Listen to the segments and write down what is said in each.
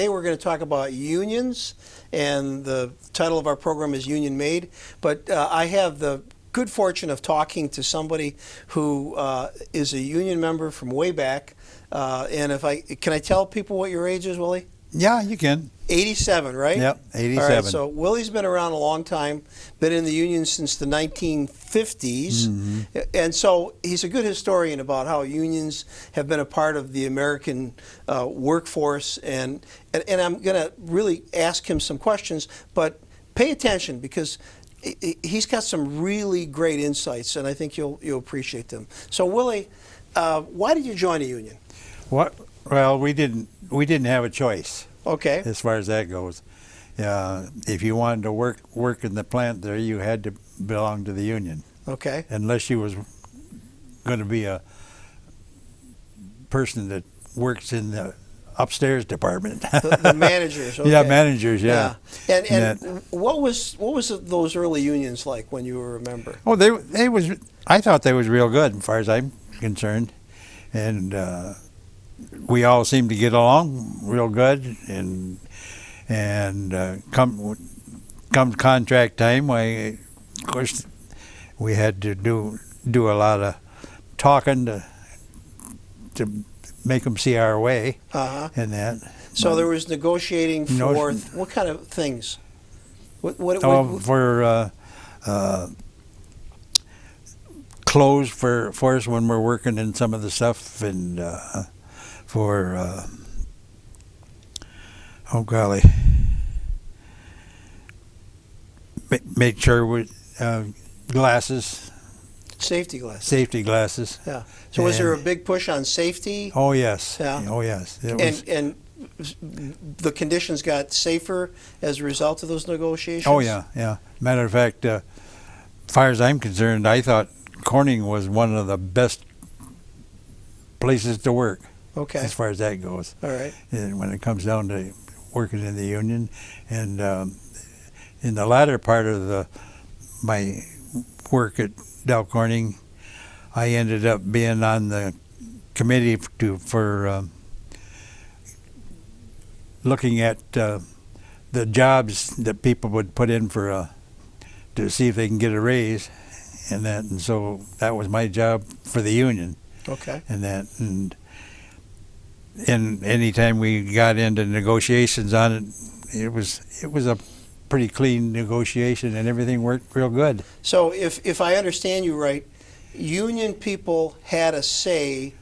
today we're going to talk about unions, and the title of our program is Union Made. But I have the good fortune of talking to somebody who is a union member from way back. And can I tell people what your age is, Willie? Yeah, you can. 87, right? Yep, 87. All right, so Willie's been around a long time, been in the union since the 1950s, and so he's a good historian about how unions have been a part of the American workforce, and I'm going to really ask him some questions, but pay attention because he's got some really great insights, and I think you'll appreciate them. So Willie, why did you join a union? Well, we didn't have a choice. Okay. As far as that goes, if you wanted to work in the plant there, you had to belong to the union. Okay. Unless you was going to be a person that works in the upstairs department. The managers. Okay. Yeah, managers. Yeah. And what was those early unions like when you were a member? Oh, I thought they was real good as far as I'm concerned, and we all seemed to get along real good, and come contract time, of course we had to do a lot of talking to make them see our way, and that. So there was negotiating for what kind of things? For clothes for us when we're working in some of the stuff, and for oh golly, make sure we glasses. Safety glasses. Yeah. So was there a big push on safety? Oh yes. Yeah. Oh yes. And the conditions got safer as a result of those negotiations? Oh yeah, yeah. Matter of fact, as far as I'm concerned, I thought Corning was one of the best places to work. Okay. As far as that goes. All right. And when it comes down to working in the union, and in the latter part of my work at Dow Corning, I ended up being on the committee for looking at the jobs that people would put in for to see if they can get a raise, and so that was my job for the union. Okay. And anytime we got into negotiations on it, it was a pretty clean negotiation, and everything worked real good. So if I understand you right, union people had a say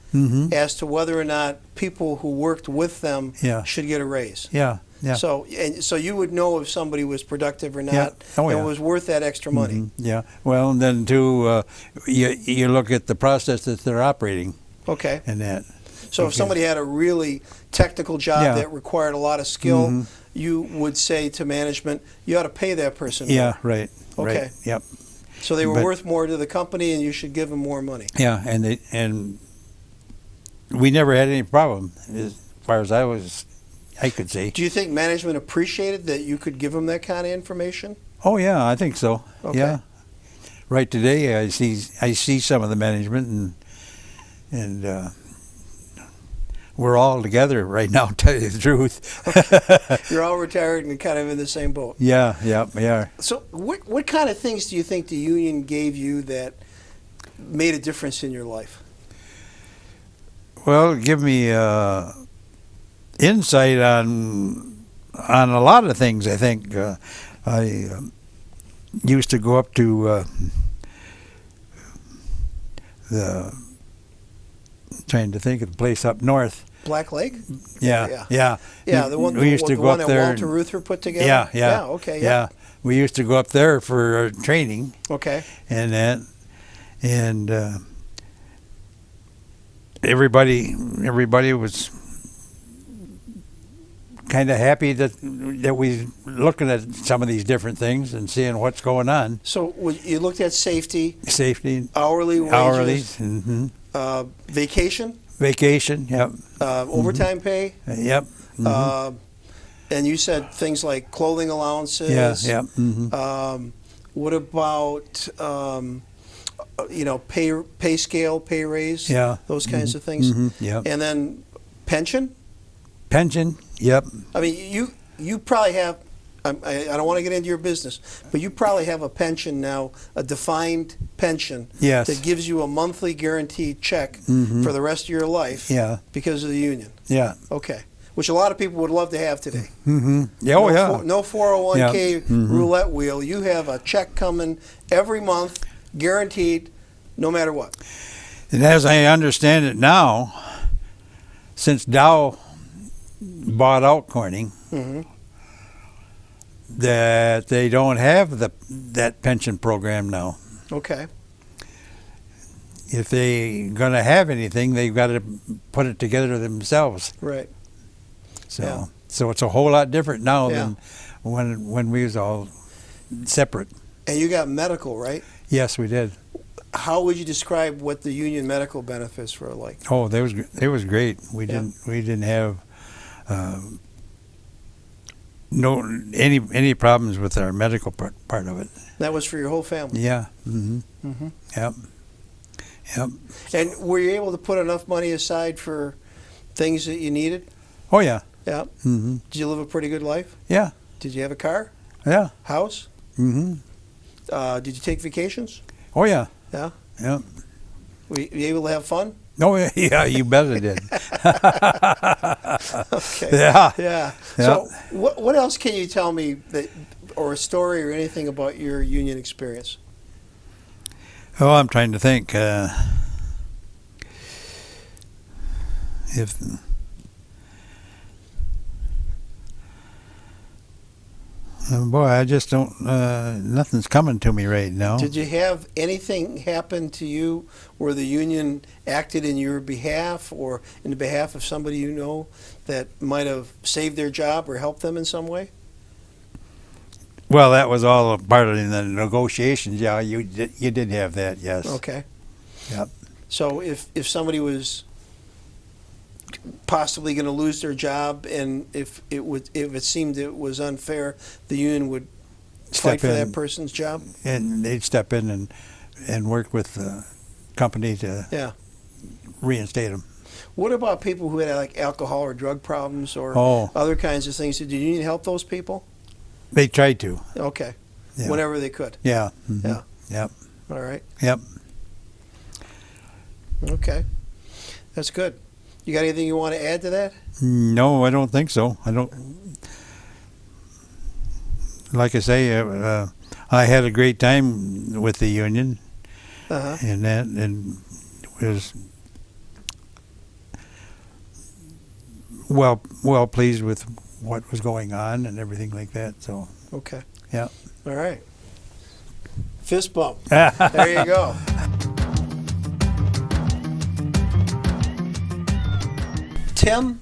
as to whether or not people who worked with them should get a raise. Yeah. Yeah. So you would know if somebody was productive or not, and was worth that extra money. Yeah. Well, and then too, you look at the process that they're operating. Okay. And that. So if somebody had a really technical job that required a lot of skill, you would say to management, you ought to pay that person more. Yeah, right. Okay. Right, yep. So they were worth more to the company, and you should give them more money. Yeah, and we never had any problem as far as I could see. Do you think management appreciated that you could give them that kind of information? Oh yeah, I think so. Okay. Yeah. Right today, I see some of the management, and we're all together right now, to tell you the truth. Okay. You're all retired and kind of in the same boat. Yeah, we are. So what kind of things do you think the union gave you that made a difference in your life? Well, give me insight on a lot of things, I think. I used to go up to trying to think of the place up north. Black Lake? Yeah. The one we used to go one up that there. Walter Reuther put together? Yeah. Okay. Yeah. We used to go up there for training. Okay. And that, and everybody was kind of happy that we looking at some of these different things and seeing what's going on. So you looked at safety, hourly wages, vacation, yep, overtime pay, yep, and you said things like clothing allowances. Yeah. What about pay scale, pay raise? Yeah, those kinds of things. Yeah, and then pension. Pension, yep. I mean, you probably have, I don't want to get into your business, but you probably have a pension now, a defined pension Yes. that gives you a monthly guaranteed check for the rest of your life Yeah. because of the union. Yeah. Okay. Which a lot of people would love to have today. Mm-hmm. Yeah, oh, yeah. No 401k Yeah. roulette wheel. You have a check coming every month, guaranteed, no matter what. And as I understand it now, since Dow bought out Corning, that they don't have that pension program now. Okay. If they're going to have anything, they've got to put it together themselves. Right. So, Yeah. so it's a whole lot different now Yeah. than when we was all separate. And you got medical, right? Yes, we did. How would you describe what the union medical benefits were like? Oh, they was great. We Yeah. didn't have any problems with our medical part of it. That was for your whole family. Yeah. Yep. Yep. And were you able to put enough money aside for things that you needed? Oh yeah. Yeah. Did you live a pretty good life? Yeah. Did you have a car? Yeah. House? Did Did you take vacations? Oh yeah. Yeah. Yeah. Were you able to have fun? Oh yeah. You bet I did. Okay. Yeah. Yeah. Yeah. So what else can you tell me that, or a story or anything about your union experience? Oh, I'm trying to think. If boy, I just don't. Nothing's coming to me right now. Did you have anything happen to you where the union acted in your behalf or in the behalf of somebody you know that might have saved their job or helped them in some way? Well, that was all a part of the negotiations. Yeah, you did have that. Yes. Okay. Yep. So if somebody was possibly going to lose their job, and if it seemed it was unfair, the union would fight for that person's job. And they'd step in and work with the company to reinstate them. What about people who had like alcohol or drug problems or other kinds of things? Did the union help those people? They tried to. Okay. Yeah. Whenever they could. Yeah. Yeah. Yep. All right. Yep. Okay. That's good. You got anything you want to add to that? No, I don't think so. I don't. Like I say, I had a great time with the union, and was well pleased with what was going on and everything like that. So okay. Yeah. All right. Fist bump. There you go. Tim,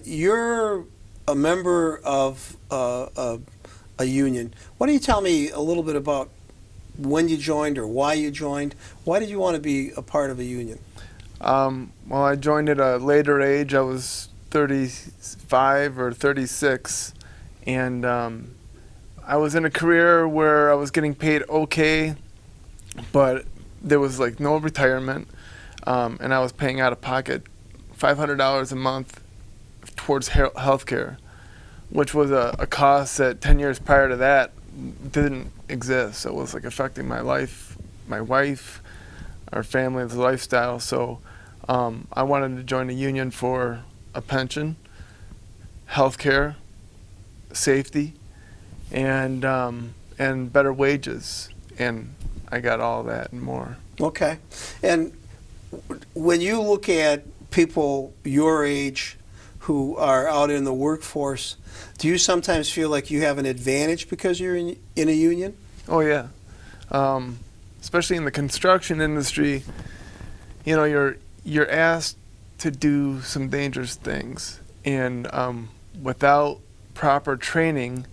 you're a member of a union. Why don't you tell me a little bit about when you joined or why you joined? Why did you want to be a part of a union? Well, I joined at a later age. I was 35 or 36, and I was in a career where I was getting paid okay, but there was like no retirement, and I was paying out of pocket $500 a month towards health care, which was a cost that 10 years prior to that didn't exist. So it was like affecting my life, my wife, our family, the lifestyle. So I wanted to join a union for a pension, health care, safety, and better wages. And I got all that and more. Okay. And when you look at people your age who are out in the workforce, do you sometimes feel like you have an advantage because you're in a union? Oh yeah, especially in the construction industry. You know, you're asked to do some dangerous things, and without proper training,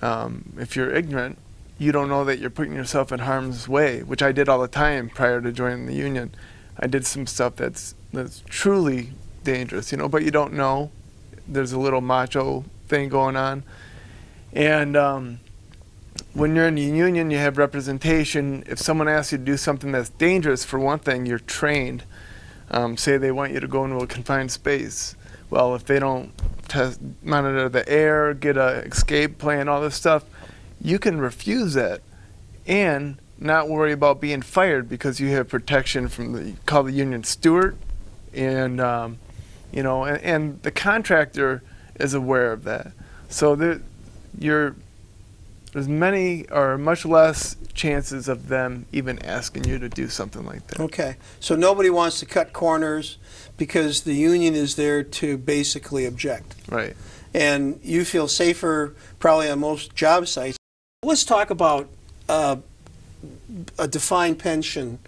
if you're ignorant, you don't know that you're putting yourself in harm's way, which I did all the time prior to joining the union. I did some stuff that's truly dangerous, you know, but you don't know. There's a little macho thing going on. And when you're in a union, you have representation. If someone asks you to do something that's dangerous, for one thing, you're trained. Say they want you to go into a confined space. Well, if they don't monitor the air, get a escape plan, all this stuff. You can refuse that and not worry about being fired because you have protection from call the union steward, and and the contractor is aware of that. So there's many or much less chances of them even asking you to do something like that. Okay, so nobody wants to cut corners because the union is there to basically object. Right. And you feel safer probably on most job sites. Let's talk about a defined pension.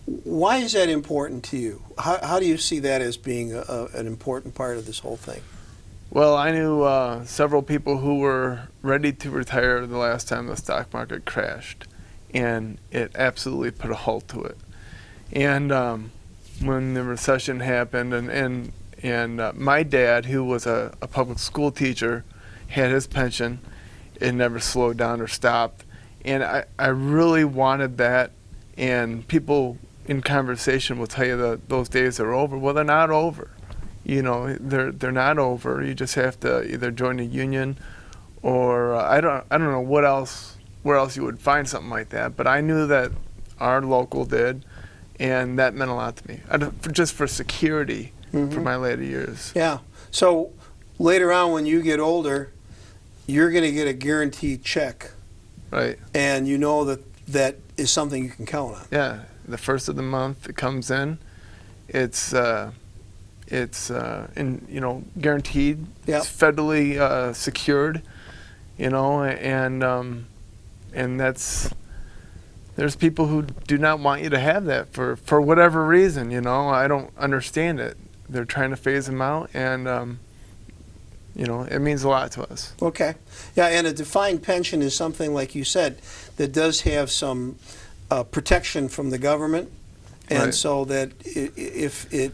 Why is that important to you? How do you see that as being an important part of this whole thing? Well, I knew several people who were ready to retire the last time the stock market crashed, and it absolutely put a halt to it. And when the recession happened, and my dad, who was a public school teacher, had his pension. It never slowed down or stopped. And I really wanted that, and people in conversation will tell you that those days are over. Well, they're not over. They're not over. You just have to either join a union, or I don't know where else you would find something like that. But I knew that our local did, and that meant a lot to me. Just for security for my later years. Yeah. So later on, when you get older, you're going to get a guaranteed check, right? And you know that is something you can count on. Yeah. The first of the month it comes in. It's guaranteed. Yep. It's federally secured, and there's people who do not want you to have that for whatever reason. I don't understand it. They're trying to phase them out, and it means a lot to us. Okay. Yeah, and a defined pension is something, like you said, that does have some protection from the government, and Right. so that if it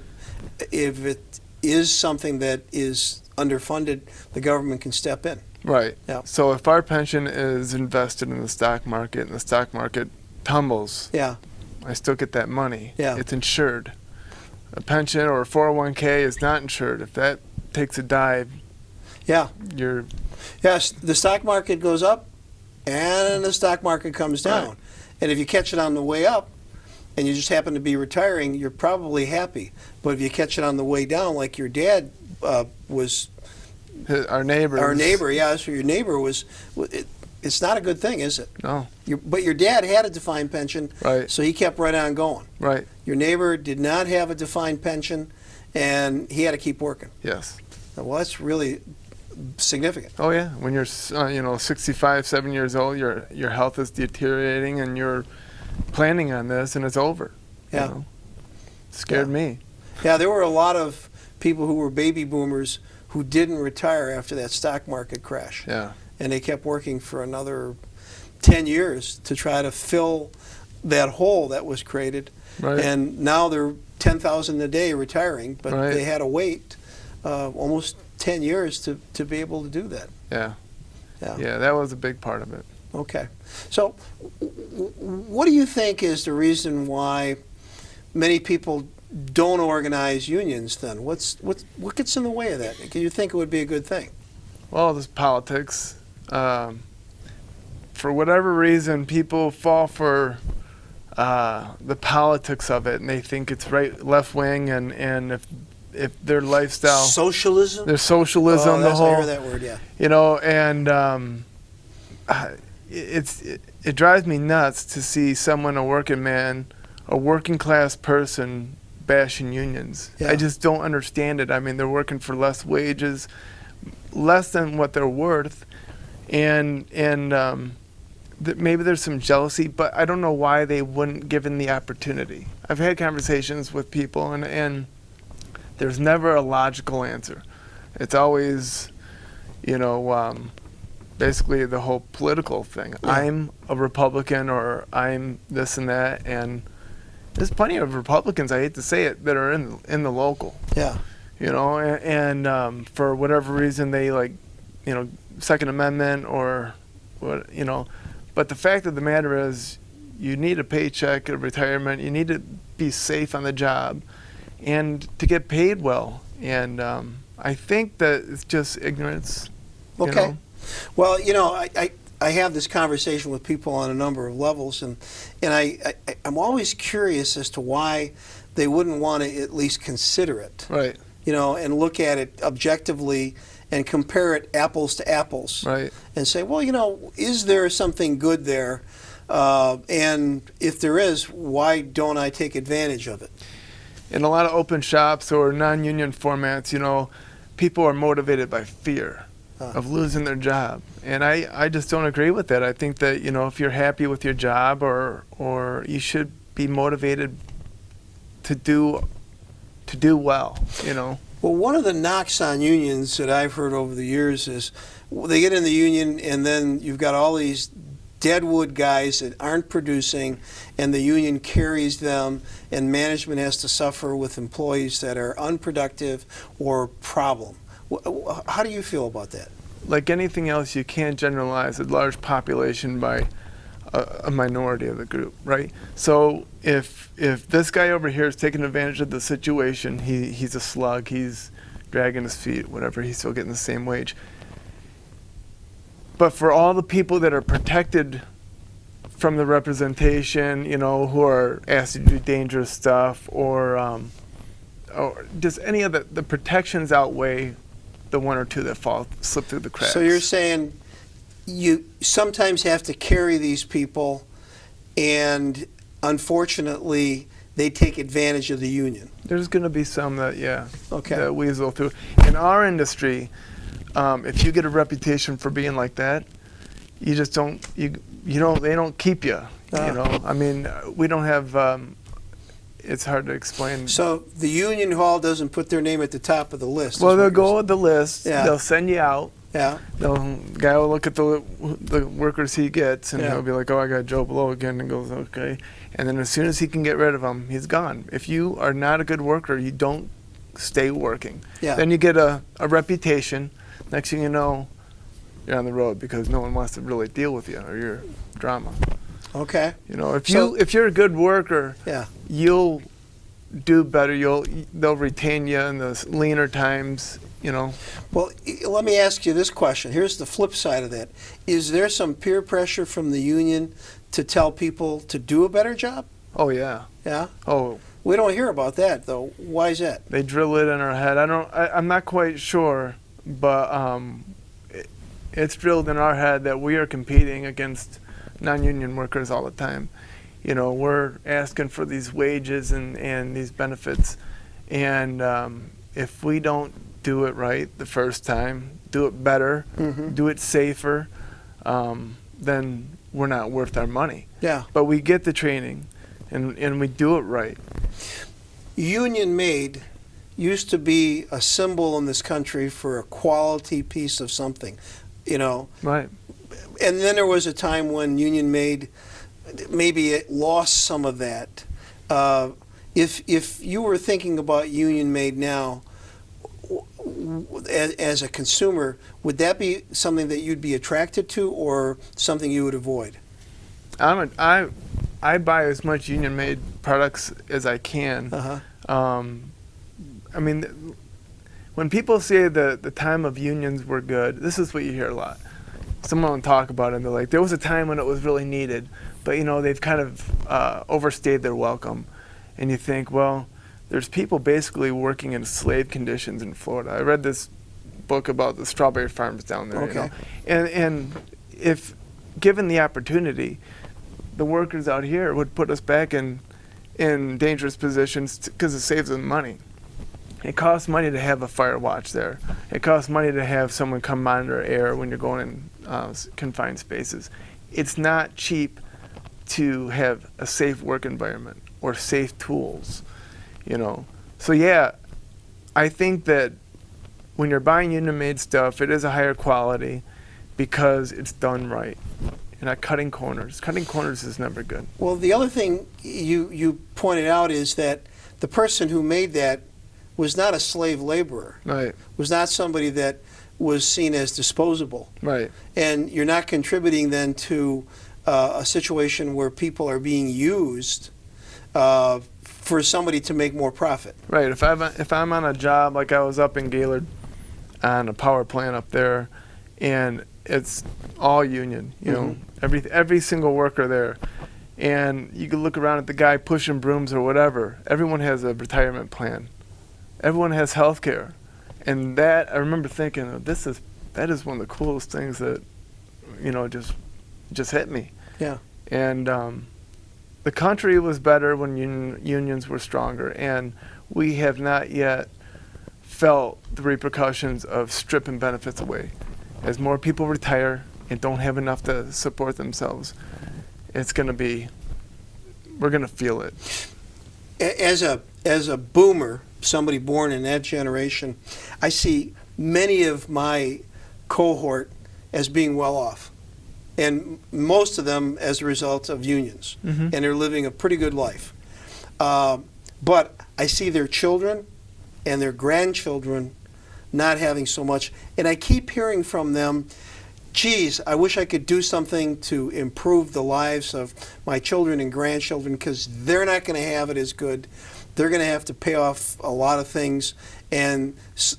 is something that is underfunded, the government can step in. Right. Yeah. So if our pension is invested in the stock market and the stock market tumbles, Yeah. I still get that money. Yeah. It's insured. A pension or a 401k is not insured. If that takes a dive, Yeah. you're Yes, the stock market goes up, and the stock market comes down. Right. And if you catch it on the way up, and you just happen to be retiring, you're probably happy. But if you catch it on the way down, like your dad was, our neighbors. our neighbor, yeah, so your neighbor was, it's not a good thing, is it? No. But your dad had a defined pension, Right. so he kept right on going. Right. Your neighbor did not have a defined pension, and he had to keep working. Yes. Well, that's really significant. Oh yeah. When you're 65, 7 years old, your health is deteriorating, and you're planning on this, and it's over. Yeah. Scared Yeah. me. Yeah, there were a lot of people who were baby boomers who didn't retire after that stock market crash. Yeah. And they kept working for another 10 years to try to fill that hole that was created. Right. And now they're 10,000 a day retiring, but Right. they had to wait almost 10 years to be able to do that. Yeah. Yeah. Yeah. That was a big part of it. Okay. So what do you think is the reason why many people don't organize unions then? What gets in the way of that? Do you think it would be a good thing? Well, there's politics. For whatever reason, people fall for the politics of it, and they think it's right, left wing, and if their lifestyle, Socialism? their socialism, the I whole, hear that word, yeah. and it drives me nuts to see someone, a working man, a working class person, bashing unions. Yeah. I just don't understand it. I mean, they're working for less wages, less than what they're worth, and maybe there's some jealousy, but I don't know why they wouldn't given the opportunity. I've had conversations with people, and there's never a logical answer. It's always, basically the whole political thing. Yeah. I'm a Republican, or I'm this and that, and there's plenty of Republicans, I hate to say it, that are in the local. Yeah. And for whatever reason they Second Amendment or what, but the fact of the matter is, you need a paycheck, a retirement, you need to be safe on the job, and to get paid well. And I think that it's just ignorance. You Okay. know? Well, I have this conversation with people on a number of levels, and I'm always curious as to why they wouldn't want to at least consider it, Right. and look at it objectively and compare it apples to apples, Right. and say, well, is there something good there? And if there is, why don't I take advantage of it? In a lot of open shops or non-union formats, people are motivated by fear of losing their job. And I just don't agree with that. I think that, if you're happy with your job or you should be motivated to do well, Well, one of the knocks on unions that I've heard over the years is they get in the union and then you've got all these deadwood guys that aren't producing, and the union carries them, and management has to suffer with employees that are unproductive or problem. How do you feel about that? Like anything else, you can't generalize a large population by a minority of the group, right? So if this guy over here is taking advantage of the situation, he's a slug, he's dragging his feet, whatever, he's still getting the same wage. But for all the people that are protected from the representation, who are asked to do dangerous stuff, or just any of the protections outweigh the one or two that slip through the cracks. So you're saying you sometimes have to carry these people, and unfortunately, they take advantage of the union. There's going to be some that, Okay. that weasel through. In our industry, if you get a reputation for being like that, you just don't, they don't keep you. I mean, we don't have, it's hard to explain. So the union hall doesn't put their name at the top of the list. Well, is they'll what go you're with the list. Yeah. They'll send you out. saying. The guy will look at the workers he gets, and Yeah. he'll be like, "Oh, I got Joe Blow again," and goes, "Okay." And then as soon as he can get rid of him, he's gone. If you are not a good worker, you don't stay working. Yeah. Then you get a reputation. Next thing you know, you're on the road because no one wants to really deal with you or your drama. Okay. If you're a good worker, Yeah. you'll do better. They'll retain you in the leaner times. Well, let me ask you this question. Here's the flip side of that. Is there some peer pressure from the union to tell people to do a better job? Oh yeah. Yeah. Oh, We don't hear about that though. Why is that? they drill it in our head. I'm not quite sure, but it's drilled in our head that we are competing against non-union workers all the time. We're asking for these wages and these benefits, and if we don't do it right the first time, do it better, do it safer, then we're not worth our money. Yeah. But we get the training, and we do it right. Union made used to be a symbol in this country for a quality piece of something, Right. And then there was a time when union made, maybe it lost some of that. If you were thinking about union made now, as a consumer, would that be something that you'd be attracted to, or something you would avoid? I buy as much union-made products as I can. I mean, when people say the time of unions were good, this is what you hear a lot. Someone will talk about it and they're like, there was a time when it was really needed, but they've kind of overstayed their welcome. And you think, well, there's people basically working in slave conditions in Florida. I read this book about the strawberry farms down there. Okay. And if given the opportunity, the workers out here would put us back in dangerous positions because it saves them money. It costs money to have a fire watch there. It costs money to have someone come monitor air when you're going in confined spaces. It's not cheap to have a safe work environment or safe tools, So yeah, I think that when you're buying union-made stuff, it is a higher quality because it's done right. You're not cutting corners. Cutting corners is never good. Well, the other thing you pointed out is that the person who made that was not a slave laborer. Right. Was not somebody that was seen as disposable. Right. And you're not contributing then to a situation where people are being used for somebody to make more profit. Right. If I'm on a job like I was up in Gaylord, on a power plant up there, and it's all union. You know, every single worker there. And you can look around at the guy pushing brooms or whatever. Everyone has a retirement plan. Everyone has health care. And that, I remember thinking, oh, that is one of the coolest things that, you know, just hit me. Yeah. And the country was better when unions were stronger. And we have not yet felt the repercussions of stripping benefits away. As more people retire and don't have enough to support themselves, we're gonna feel it. As a boomer, somebody born in that generation, I see many of my cohort as being well off, and most of them as a result of unions, and they're living a pretty good life. But I see their children and their grandchildren not having so much, and I keep hearing from them, geez, I wish I could do something to improve the lives of my children and grandchildren, because they're not going to have it as good. They're going to have to pay off a lot of things. And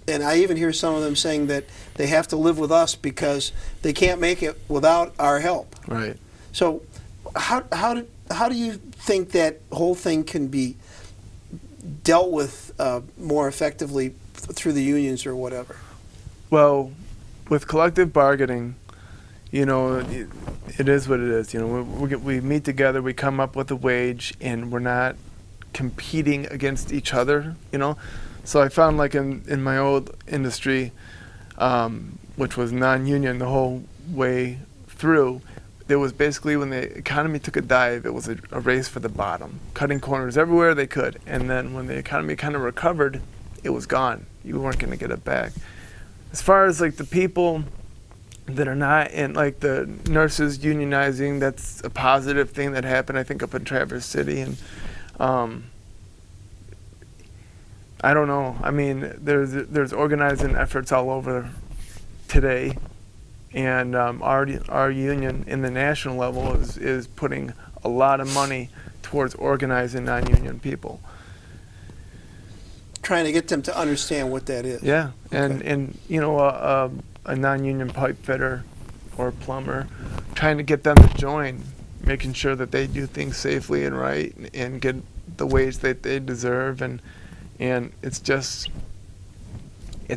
I even hear some of them saying that they have to live with us because they can't make it without our help. Right. So how do you think that whole thing can be dealt with more effectively through the unions or whatever? Well, with collective bargaining, you know, it is what it is. You know, we meet together, we come up with a wage, and we're not competing against each other, you know. So I found, like, in my old industry, which was non-union the whole way through, there was basically, when the economy took a dive, it was a race for the bottom, cutting corners everywhere they could. And then when the economy kind of recovered, it was gone. You weren't going to get it back. As far as, like, the people that are not in, like, the nurses unionizing, that's a positive thing that happened, I think, up in Traverse City. And I don't know. I mean, there's organizing efforts all over today, and our union in the national level is putting a lot of money towards organizing non-union people. Trying to get them to understand what that is. Yeah, Okay. and you know, a non-union pipe fitter or plumber, trying to get them to join, making sure that they do things safely and right, and get the wage that they deserve, and it's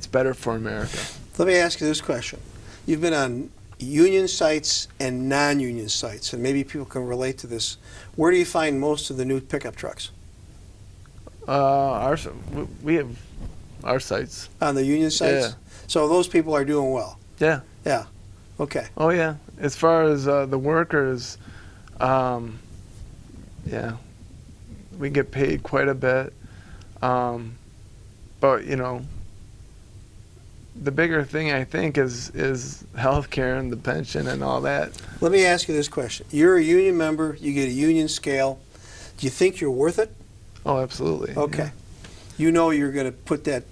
better for America. Let me ask you this question. You've been on union sites and non-union sites, and maybe people can relate to this. Where do you find most of the new pickup trucks? We have our sites. On the union sites? Yeah. So those people are doing well? Yeah. Yeah. Okay. Oh yeah. As far as the workers, yeah, we get paid quite a bit. But you know, the bigger thing, I think, is health care and the pension and all that. Let me ask you this question. You're a union member, you get a union scale. Do you think you're worth it? Oh, absolutely. Okay. Yeah. You know you're going to put that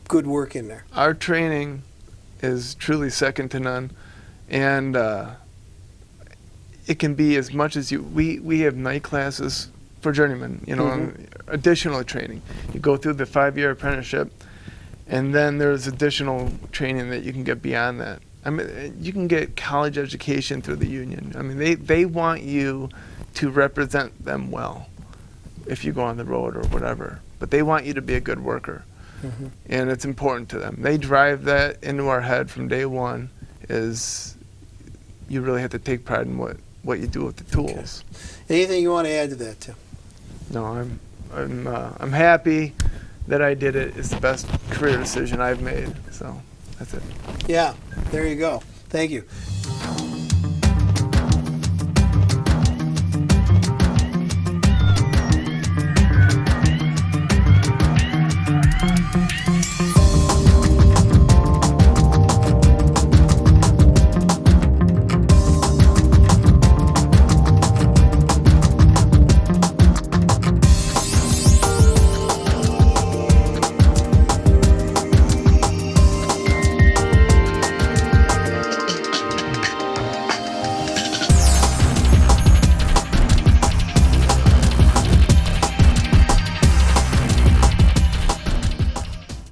good work in there. Our training is truly second to none, and it can be as much as we have night classes for journeymen, you know, additional training. You go through the 5-year apprenticeship, and then there's additional training that you can get beyond that. I mean, you can get college education through the union. I mean, they want you to represent them well if you go on the road or whatever, but they want you to be a good worker. And it's important to them. They drive that into our head from day one, is you really have to take pride in what you do with the tools. Okay. Anything you want to add to that, Tim? No, I'm happy that I did it. It's the best career decision I've made. So that's it. Yeah, there you go. Thank you.